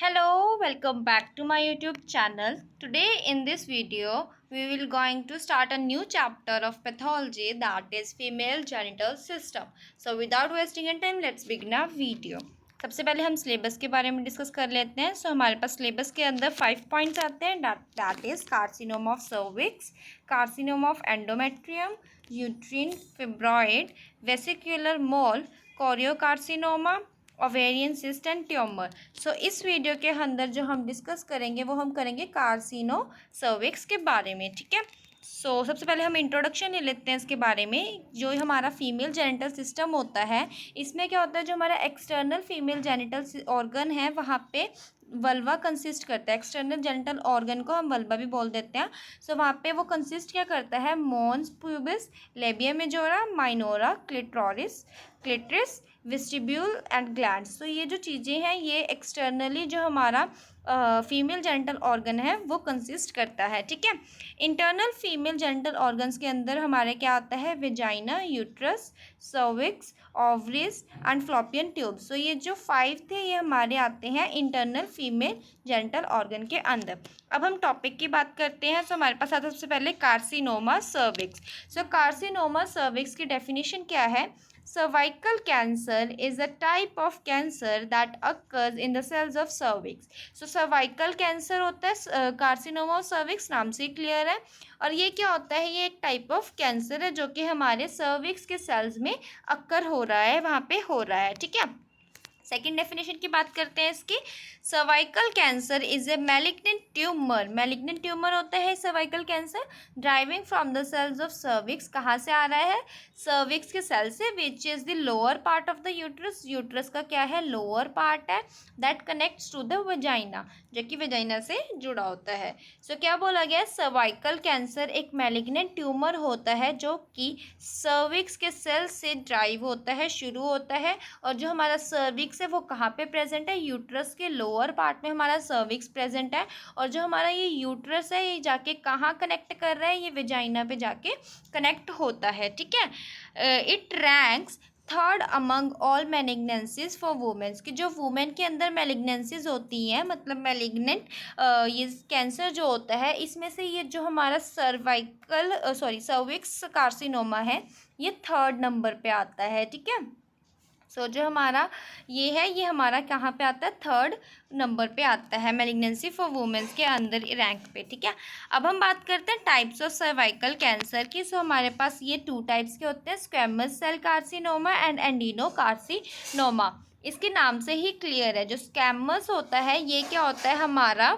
Hello, welcome back to my YouTube channel. Today in this video, we will going to start a new chapter of pathology, that is female genital system. So without wasting any time, let's begin our video. सबसे पहले हम syllabus के बारे में discuss कर लेते हैं. हमारे पास सिलेबस के अंदर 5 पॉइंट्स आते हैं. That is carcinoma of cervix, carcinoma of endometrium, uterine fibroid, vesicular mole, choriocarcinoma, ovarian cyst and tumour. So इस वीडियो के अंदर जो हम डिस्कस करेंगे वो हम करेंगे कार्सिनो सर्विक्स के बारे में. ठीक है. सो सबसे पहले हम इंट्रोडक्शन ले लेते हैं इसके बारे में. जो हमारा फीमेल जेनिटल सिस्टम होता है, इसमें क्या होता है, जो हमारा एक्सटर्नल फीमेल जेनिटल ऑर्गन है वहाँ पे वल्वा कंसिस्ट करता है. एक्सटर्नल जेनिटल ऑर्गन को हम वल्वा भी बोल देते हैं. सो वहाँ पे वो कंसिस्ट क्या करता है, mons pubis, labia majora, minora, clitoris, vestibule and glands. तो ये जो चीज़ें हैं ये एक्सटर्नली जो हमारा फीमेल जेनिटल ऑर्गन है वो कंसिस्ट करता है. ठीक है. इंटरनल फीमेल जेनिटल ऑर्गन्स के अंदर हमारे क्या आता है, vagina, uterus, cervix, ovaries and fallopian tube. So ये जो 5 थे ये हमारे आते हैं इंटरनल फीमेल जेनिटल ऑर्गन के अंदर. अब हम टॉपिक की बात करते हैं. सो हमारे पास आता है सबसे पहले कार्सिनोमा सर्विक्स. सो कार्सिनोमा सर्विक्स की डेफिनेशन क्या है. Cervical cancer is a type of cancer that occurs in the cells of cervix. So cervical cancer होता है, कार्सिनोमा ऑफ सर्विक्स नाम से क्लियर है. और ये क्या होता है, ये एक टाइप ऑफ कैंसर है जो कि हमारे सर्विक्स के सेल्स में अक्कर हो रहा है, वहाँ पे हो रहा है. ठीक है. सेकेंड डेफिनेशन की बात करते हैं इसकी. Cervical cancer is a malignant tumour. Malignant tumour होता है cervical cancer driving from the cells of cervix. कहाँ से आ रहा है, सर्विक्स के सेल से. Which is the lower part of the uterus. Uterus का क्या है, लोअर पार्ट है. That connects to the vagina, जो कि वेजाइना से जुड़ा होता है. सो क्या बोला गया, सर्वाइकल कैंसर एक मैलिग्नेंट ट्यूमर होता है जो कि सर्विक्स के सेल से ड्राइव होता है, शुरू होता है. और जो हमारा सर्विक्स है वो कहाँ पे प्रेजेंट है, यूट्रस के लोअर पार्ट में हमारा सर्विक्स प्रेजेंट है. और जो हमारा ये यूट्रस है ये जाके कहाँ कनेक्ट कर रहा है, ये वेजाइना पे जाके कनेक्ट होता है. ठीक है. It ranks third among all malignancies for womens. कि जो वुमेन के अंदर मैलिग्नेंसीज होती हैं, मतलब मैलिग्नेंट ये कैंसर जो होता है, इसमें से ये जो हमारा सर्विक्स कार्सिनोमा है ये 3rd नंबर पे आता है. ठीक है. सो जो हमारा ये है ये हमारा कहाँ पे आता है, 3rd नंबर पे आता है मैलिग्नेंसी फॉर वुमेन्स के अंदर रैंक पे. ठीक है. अब हम बात करते हैं टाइप्स ऑफ सर्वाइकल कैंसर की. सो हमारे पास ये 2 टाइप्स के होते हैं, squamous cell carcinoma and adenocarcinoma. इसके नाम से ही क्लियर है. जो स्क्वैमस होता है ये क्या होता है, हमारा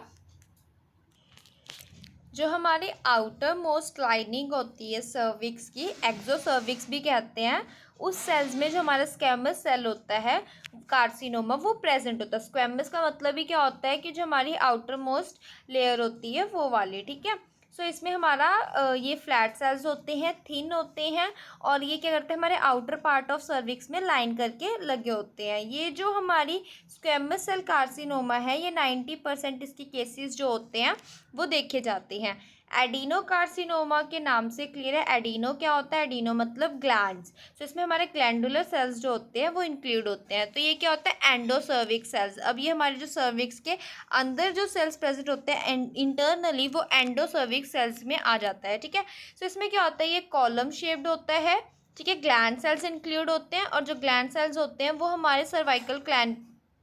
जो हमारी आउटर मोस्ट लाइनिंग होती है सर्विक्स की, एक्सो सर्विक्स भी कहते हैं, उस सेल्स में जो हमारा स्क्वैमस सेल होता है कार्सिनोमा वो प्रेजेंट होता है. स्क्वैमस का मतलब ही क्या होता है कि जो हमारी आउटर मोस्ट लेयर होती है वो वाली. ठीक है. सो इसमें हमारा ये फ्लैट सेल्स होते हैं, थिन होते हैं, और ये क्या करते हैं, हमारे आउटर पार्ट ऑफ सर्विक्स में लाइन करके लगे होते हैं. ये जो हमारी स्क्वैमस सेल कार्सिनोमा है ये 90% इसकी केसेस जो होते हैं वो देखे जाते हैं. एडिनो कार्सिनोमा के नाम से क्लियर है. एडिनो क्या होता है, एडिनो मतलब ग्लैंड्स. तो इसमें हमारे ग्लैंडुलर सेल्स जो होते हैं वो इंक्लूड होते हैं. तो ये क्या होता है, एंडोसर्विक्स सेल्स. अब ये हमारे जो सर्विक्स के अंदर जो सेल्स प्रेजेंट होते हैं इंटरनली वो एंडोसर्विक्स सेल्स में आ जाता है. ठीक है. सो इसमें क्या होता है, ये कॉलम शेप्ड होता है. ठीक है. ग्लैंड सेल्स इंक्लूड होते हैं, और जो ग्लैंड सेल्स होते हैं वो हमारे सर्वाइकल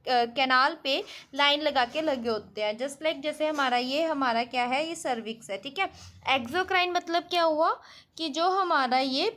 कैनाल पे लाइन लगा के लगे होते हैं. जस्ट लाइक जैसे हमारा क्या है, ये सर्विक्स है. ठीक है. एक्सोक्राइन मतलब क्या हुआ, कि जो हमारा ये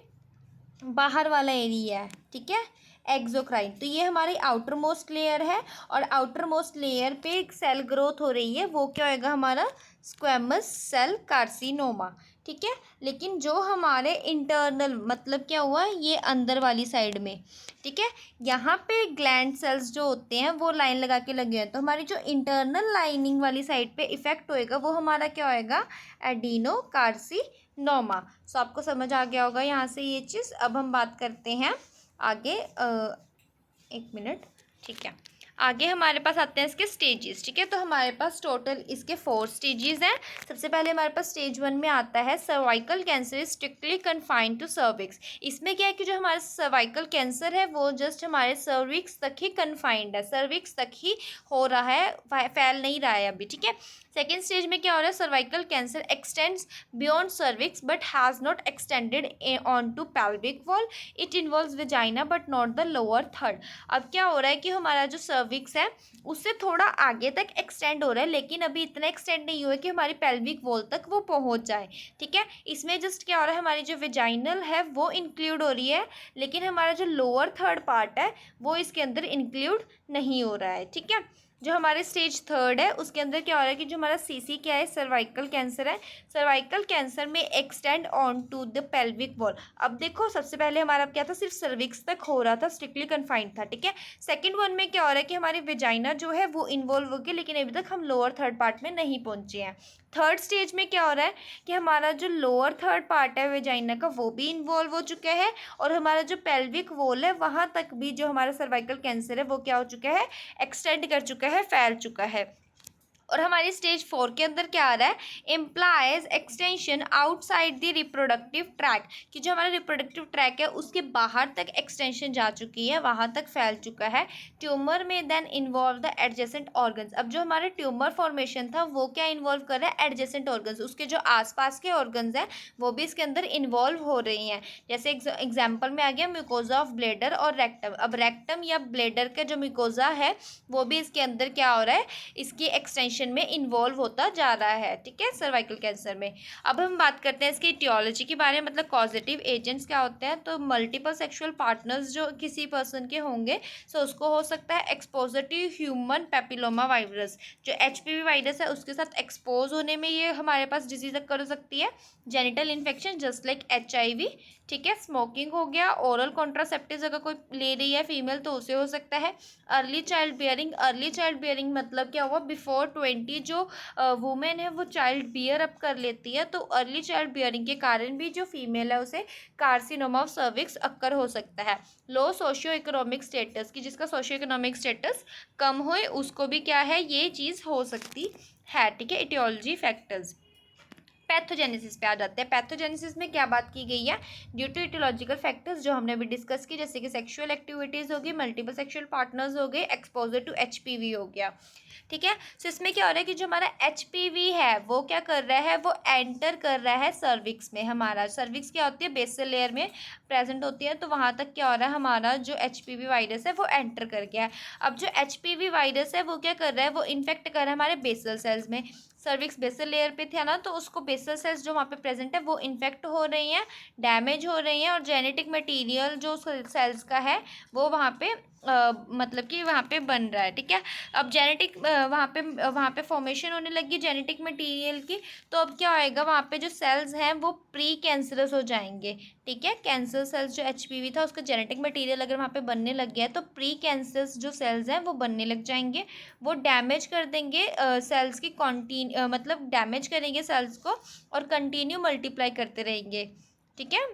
बाहर वाला एरिया है. ठीक है. एक्सोक्राइन, तो ये हमारी आउटर मोस्ट लेयर है, और आउटर मोस्ट लेयर पे एक सेल ग्रोथ हो रही है, वो क्या होएगा, हमारा स्क्वैमस सेल कार्सिनोमा. ठीक है. लेकिन जो हमारे इंटरनल मतलब क्या हुआ, ये अंदर वाली साइड में, ठीक है, यहाँ पे ग्लैंड सेल्स जो होते हैं वो लाइन लगा के लगे हैं. तो हमारी जो इंटरनल लाइनिंग वाली साइड पे इफेक्ट होएगा वो हमारा क्या होएगा, एडिनो कार्सिनोमा. सो आपको समझ आ गया होगा यहाँ से ये चीज़. अब हम बात करते हैं आगे. 1 मिनट. ठीक है. आगे हमारे पास आते हैं इसके स्टेजेस। ठीक है, तो हमारे पास टोटल इसके 4 स्टेजेस हैं। सबसे पहले हमारे पास स्टेज 1 में आता है cervical cancer is strictly confined to cervix. इसमें क्या है कि जो हमारा सर्वाइकल कैंसर है वो जस्ट हमारे सर्विक्स तक ही कन्फाइंड है, सर्विक्स तक ही हो रहा है, फैल नहीं रहा है अभी। ठीक है, सेकेंड स्टेज में क्या हो रहा है, cervical cancer extends beyond cervix but has not extended on to pelvic wall, it involves vagina but not the lower third. अब क्या हो रहा है कि हमारा जो सर्विक्स है उससे थोड़ा आगे तक एक्सटेंड हो रहा है, लेकिन अभी इतना एक्सटेंड नहीं हुआ है कि हमारी पेल्विक वॉल तक वो पहुंच जाए। ठीक है, इसमें जस्ट क्या हो रहा है, हमारी जो वेजाइनल है वो इंक्लूड हो रही है, लेकिन हमारा जो लोअर थर्ड पार्ट है वो इसके अंदर इंक्लूड नहीं हो रहा है। ठीक है, जो हमारे स्टेज 3 है उसके अंदर क्या हो रहा है कि जो हमारा सीसी क्या है, सर्वाइकल कैंसर है। सर्वाइकल कैंसर में extend on to the pelvic wall. अब देखो, सबसे पहले हमारा क्या था, सिर्फ सर्विक्स तक हो रहा था, स्ट्रिक्टली कन्फाइंड था। ठीक है, सेकंड वन में क्या हो रहा है कि हमारी वेजाइना जो है वो इन्वॉल्व हो गई, लेकिन अभी तक हम लोअर थर्ड पार्ट में नहीं पहुंचे हैं। थर्ड स्टेज में क्या हो रहा है कि हमारा जो लोअर थर्ड पार्ट है वेजाइना का वो भी इन्वॉल्व हो चुका है, और हमारा जो पेल्विक वॉल है वहाँ तक भी जो हमारा सर्वाइकल कैंसर है वो क्या हो चुका है, एक्सटेंड कर चुका है, फैल चुका है। और हमारी स्टेज 4 के अंदर क्या आ रहा है, implies extension outside the reproductive tract, कि जो हमारा रिप्रोडक्टिव ट्रैक है उसके बाहर तक एक्सटेंशन जा चुकी है, वहाँ तक फैल चुका है। ट्यूमर में then involve the adjacent organs. अब जो हमारे ट्यूमर फॉर्मेशन था वो क्या इन्वॉल्व कर रहा है, एडजेसेंट ऑर्गन्स, उसके जो आसपास के ऑर्गन्स हैं वो भी इसके अंदर इन्वॉल्व हो रही हैं। जैसे एग्जाम्पल में आ गया म्यूकोजा ऑफ ब्लेडर और रेक्टम। अब रेक्टम या ब्लेडर का जो म्यूकोजा है वो भी इसके अंदर क्या हो रहा है, इसकी एक्सटेंशन में इन्वॉल्व होता जा रहा है। ठीक है, सर्वाइकल कैंसर में। अब हम बात करते हैं इसकी इटियोलॉजी के बारे में, मतलब कॉजेटिव एजेंट्स क्या होते हैं। तो मल्टीपल सेक्सुअल पार्टनर्स जो किसी पर्सन के होंगे, सो उसको हो सकता है exposure to human papilloma virus, जो एचपीवी वायरस है उसके साथ एक्सपोज होने में ये हमारे पास डिजीज कर हो सकती है। Genital infection just like HIV। ठीक है, स्मोकिंग हो गया, ओरल कॉन्ट्रासेप्टिव अगर कोई ले रही है फीमेल तो उसे हो सकता है। Early child bearing, early child bearing मतलब क्या हुआ, बिफोर 20 जो वुमेन है वो चाइल्ड बियर अप कर लेती है, तो अर्ली चाइल्ड बियरिंग के कारण भी जो फीमेल है उसे कार्सिनोमा ऑफ सर्विक्स अक्कर हो सकता है। लो सोशियो इकोनॉमिक स्टेटस, की जिसका सोशियो इकोनॉमिक स्टेटस कम हो उसको भी क्या है, ये चीज़ हो सकती है। ठीक है, इटियोलॉजी फैक्टर्स। पैथोजेनेसिस पे आ जाते हैं। पैथोजेनेसिस में क्या बात की गई है, ड्यू टू इटियोलॉजिकल फैक्टर्स जो हमने अभी डिस्कस की, जैसे कि सेक्सुअल एक्टिविटीज़ होगी, मल्टीपल सेक्सुअल पार्टनर्स हो गए, एक्सपोजर टू HPV हो गया। ठीक है, सो इसमें क्या हो रहा है कि जो हमारा HPV है वो क्या कर रहा है, वो एंटर कर रहा है सर्विक्स में। हमारा सर्विक्स क्या होती है, बेसल लेयर में प्रेजेंट होती है, तो वहाँ तक क्या हो रहा है, हमारा जो HPV वायरस है वो एंटर कर गया है। अब जो HPV वायरस है वो क्या कर रहा है, वो इन्फेक्ट कर रहा है हमारे बेसल सेल्स में। सर्विक्स बेसल लेयर पे था ना, तो उसको बेसल सेल्स जो वहाँ पे प्रेजेंट है वो इन्फेक्ट हो रही हैं, डैमेज हो रही हैं, और जेनेटिक मटेरियल जो सेल्स का है वो वहाँ पे मतलब कि वहाँ पे बन रहा है। ठीक है, अब जेनेटिक वहाँ पे फॉर्मेशन होने लगी जेनेटिक मटेरियल की, तो अब क्या होएगा, वहाँ पे जो सेल्स हैं वो प्री कैंसरस हो जाएंगे। ठीक है, कैंसर सेल्स जो HPV था उसका जेनेटिक मटेरियल अगर वहाँ पे बनने लग गया है तो प्री कैंसरस जो सेल्स हैं वो बनने लग जाएंगे, वो डैमेज कर देंगे सेल्स की मतलब डैमेज करेंगे सेल्स को और कंटिन्यू मल्टीप्लाई करते रहेंगे। ठीक है,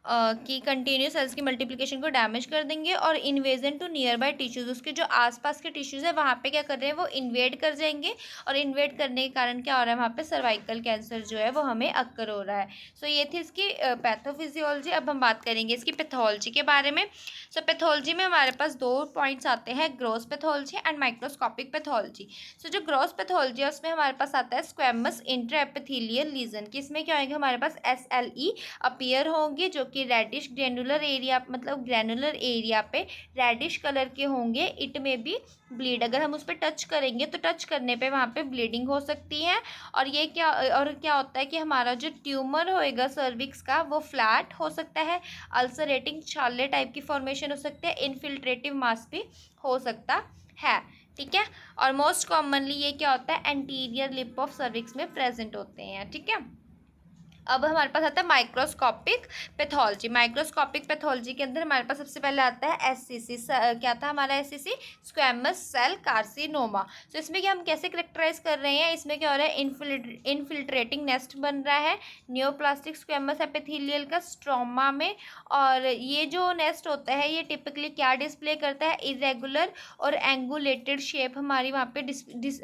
कि कंटिन्यू सेल्स की मल्टीप्लिकेशन को डैमेज कर देंगे, और invasion to nearby tissues, उसके जो आसपास के टिश्यूज़ है वहाँ पे क्या कर रहे हैं, वो इन्वेड कर जाएंगे, और इन्वेड करने के कारण क्या हो रहा है, वहाँ पे सर्वाइकल कैंसर जो है वो हमें अक्कर हो रहा है। सो ये थी इसकी पैथोफिजियोलॉजी। अब हम बात करेंगे इसकी पैथोलॉजी के बारे में। सो पैथोलॉजी में हमारे पास 2 पॉइंट्स आते हैं, gross pathology and microscopic pathology. So जो ग्रॉस पैथोलॉजी है उसमें हमारे पास आता है स्क्वेमस इंट्राएपिथेलियल लीजन, कि इसमें क्या होगा, हमारे पास SLE अपीयर होंगे, जो कि रेडिश ग्रैनुलर एरिया, मतलब ग्रैनुलर एरिया पे रेडिश कलर के होंगे। इट में भी ब्लीड, अगर हम उस पर टच करेंगे तो टच करने पे वहाँ पे ब्लीडिंग हो सकती है। और ये क्या होता है कि हमारा जो ट्यूमर होएगा सर्विक्स का वो फ्लैट हो सकता है, अल्सरेटिंग छाले टाइप की फॉर्मेशन हो सकती है, इनफिल्ट्रेटिव मास भी हो सकता है। ठीक है, और मोस्ट कॉमनली ये क्या होता है, एंटीरियर लिप ऑफ सर्विक्स में प्रेजेंट होते हैं। ठीक है, अब हमारे पास आता है माइक्रोस्कोपिक पैथोलॉजी। माइक्रोस्कोपिक पैथोलॉजी के अंदर हमारे पास सबसे पहले आता है एससीसी। क्या था हमारा एससीसी? Squamous cell carcinoma. तो इसमें क्या हम कैसे करेक्टराइज कर रहे हैं, इसमें क्या हो रहा है, इनफिल्ट्रेटिंग नेस्ट बन रहा है नियोप्लास्टिक स्क्वैमस एपिथेलियल का स्ट्रोमा में। और ये जो नेस्ट होता है ये टिपिकली क्या डिस्प्ले करता है, इरेगुलर और एंगुलेटेड शेप हमारी वहाँ पे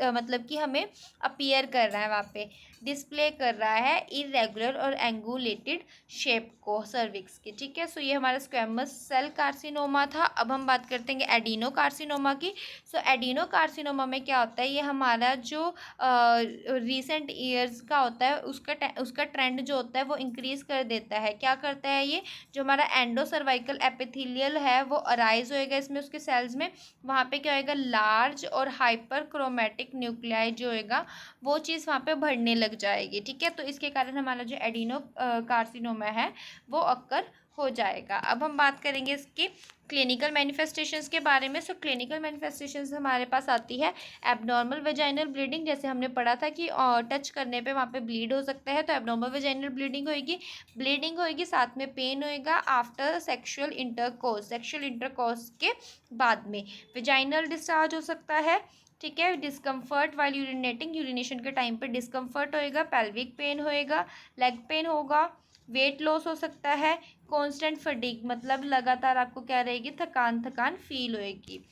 मतलब कि हमें अपीयर कर रहा है, वहाँ पे डिस्प्ले कर रहा है इरेगुलर और एंगुलेटेड शेप को सर्विक्स की। ठीक है, सो ये हमारा स्क्वैमस सेल कार्सिनोमा था। अब हम बात करते हैं एडिनो कार्सिनोमा की। सो एडिनो कार्सिनोमा में क्या होता है, ये हमारा जो रिसेंट ईयर्स का होता है उसका ट्रेंड जो होता है वो इंक्रीज कर देता है। क्या करता है ये, जो हमारा एंडो सर्वाइकल एपिथेलियल है वो अराइज होएगा इसमें, उसके सेल्स में। वहाँ पे क्या होएगा, लार्ज और हाइपर क्रोमेटिक न्यूक्लियाई जो होएगा वो चीज़ वहाँ पे बढ़ने लग जाएगी। ठीक है, तो इसके कारण हमारा जो एडिनो कार्सिनोमा है वो अक्कर हो जाएगा। अब हम बात करेंगे इसकी क्लिनिकल मैनिफेस्टेशंस के बारे में। सो क्लिनिकल मैनिफेस्टेशंस हमारे पास आती है एब्नॉर्मल वेजाइनल ब्लीडिंग, जैसे हमने पढ़ा था कि टच करने पे वहाँ पे ब्लीड हो सकता है, तो एब्नॉर्मल वेजाइनल ब्लीडिंग होएगी, साथ में पेन होएगा आफ्टर सेक्सुअल इंटरकोर्स के बाद में। वेजाइनल डिस्चार्ज हो सकता है। ठीक है, डिस्कम्फर्ट वाइल यूरिनेटिंग, यूरिनेशन के टाइम पे डिस्कम्फर्ट होएगा, पेल्विक पेन होएगा, लेग पेन होगा, वेट लॉस हो सकता है, कांस्टेंट फटीग मतलब लगातार आपको क्या रहेगी, थकान फील होएगी।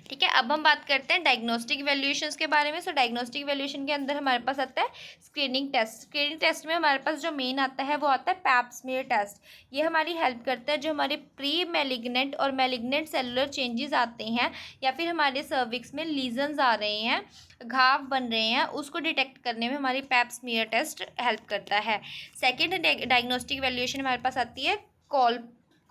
ठीक है, अब हम बात करते हैं डायग्नोस्टिक वैल्यूएशंस के बारे में। सो डायग्नोस्टिक वैल्यूएशन के अंदर हमारे पास आता है स्क्रीनिंग टेस्ट में हमारे पास जो मेन आता है वो आता है पैप स्मीयर टेस्ट। ये हमारी हेल्प करता है, जो हमारे प्री मेलिग्नेंट और मेलिग्नेंट सेलुलर चेंजेस आते हैं या फिर हमारे सर्विक्स में लीजन्स आ रहे हैं, घाव बन रहे हैं, उसको डिटेक्ट करने में हमारी पैप स्मीयर टेस्ट हेल्प करता है। सेकेंड डायग्नोस्टिक वैल्यूएशन हमारे पास आती है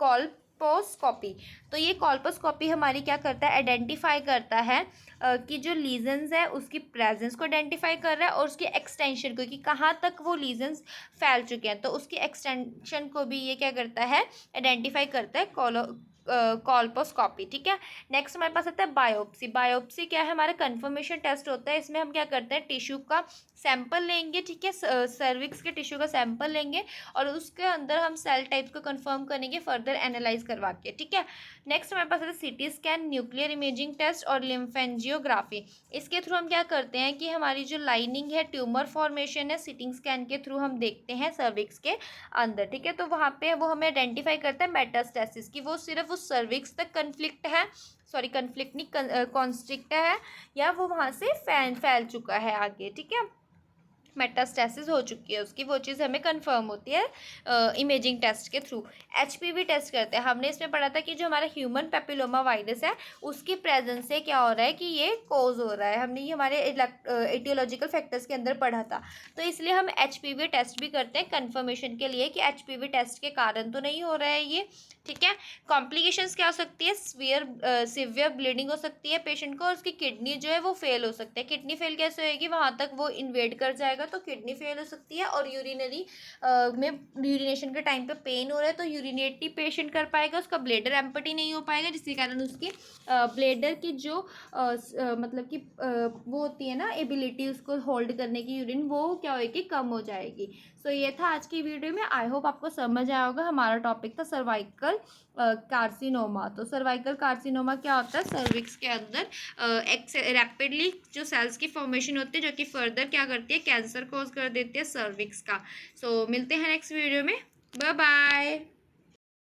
कॉल्पोस्कोपी। तो ये कॉल्पोस्कोपी हमारी क्या करता है, आइडेंटिफाई करता है कि जो लीजन्स है उसकी प्रेजेंस को आइडेंटिफाई कर रहा है और उसकी एक्सटेंशन को, कि कहाँ तक वो लीजन्स फैल चुके हैं, तो उसकी एक्सटेंशन को भी ये क्या करता है, आइडेंटिफाई करता है कॉल्पोस्कोपी। ठीक है, नेक्स्ट हमारे पास आता है बायोप्सी। बायोप्सी क्या है, हमारा कंफर्मेशन टेस्ट होता है। इसमें हम क्या करते हैं, टिश्यू का सैंपल लेंगे। ठीक है, सर्विक्स के टिश्यू का सैंपल लेंगे और उसके अंदर हम सेल टाइप्स को कंफर्म करेंगे फर्दर एनालाइज करवा के। ठीक है, नेक्स्ट हमारे पास आता है CT scan, nuclear imaging test और लिम्फेंजियोग्राफी। इसके थ्रू हम क्या करते हैं कि हमारी जो लाइनिंग है, ट्यूमर फॉर्मेशन है, सीटिंग स्कैन के थ्रू हम देखते हैं सर्विक्स के अंदर। ठीक है, तो वहाँ पे वो हमें आइडेंटिफाई करता है मेटास्टेसिस, की वो सिर्फ उस सर्विक्स तक कन्फ्लिक्ट नहीं, कॉन्स्ट्रिक्ट है, या वो वहाँ से फैल चुका है आगे। ठीक है, मेटास्टेसिस हो चुकी है उसकी, वो चीज़ हमें कंफर्म होती है इमेजिंग टेस्ट के थ्रू। एचपीवी टेस्ट करते हैं। हमने इसमें पढ़ा था कि जो हमारा ह्यूमन पेपिलोमा वायरस है उसकी प्रेजेंस से क्या हो रहा है कि ये कोज हो रहा है। हमने ये हमारे एटियोलॉजिकल फैक्टर्स के अंदर पढ़ा था, तो इसलिए हम एचपीवी टेस्ट भी करते हैं कंफर्मेशन के लिए कि एचपीवी टेस्ट के कारण तो नहीं हो रहा है ये। ठीक है, कॉम्प्लिकेशंस क्या हो सकती है, सिवियर ब्लीडिंग हो सकती है पेशेंट को, और उसकी किडनी जो है वो फेल हो सकती है। किडनी फेल कैसे होएगी, वहाँ तक वो इन्वेड कर जाएगा तो किडनी फेल हो सकती है। और यूरिनरी में यूरिनेशन के टाइम पे पेन हो रहा है तो यूरिनेट नहीं पेशेंट कर पाएगा, उसका ब्लेडर एम्पटी नहीं हो पाएगा, जिसके कारण उसकी ब्लेडर की जो मतलब कि वो होती है ना एबिलिटी उसको होल्ड करने की यूरिन, वो क्या होएगी, कम हो जाएगी। सो ये था आज की वीडियो में। आई होप आपको समझ आया होगा। हमारा टॉपिक था सर्वाइकल कार्सिनोमा। तो सर्वाइकल कार्सिनोमा क्या होता है, सर्विक्स के अंदर रैपिडली जो सेल्स की फॉर्मेशन होती है जो कि फर्दर क्या करती है, कैंसर कॉज कर देती है सर्विक्स का। सो मिलते हैं नेक्स्ट वीडियो में। Bye bye.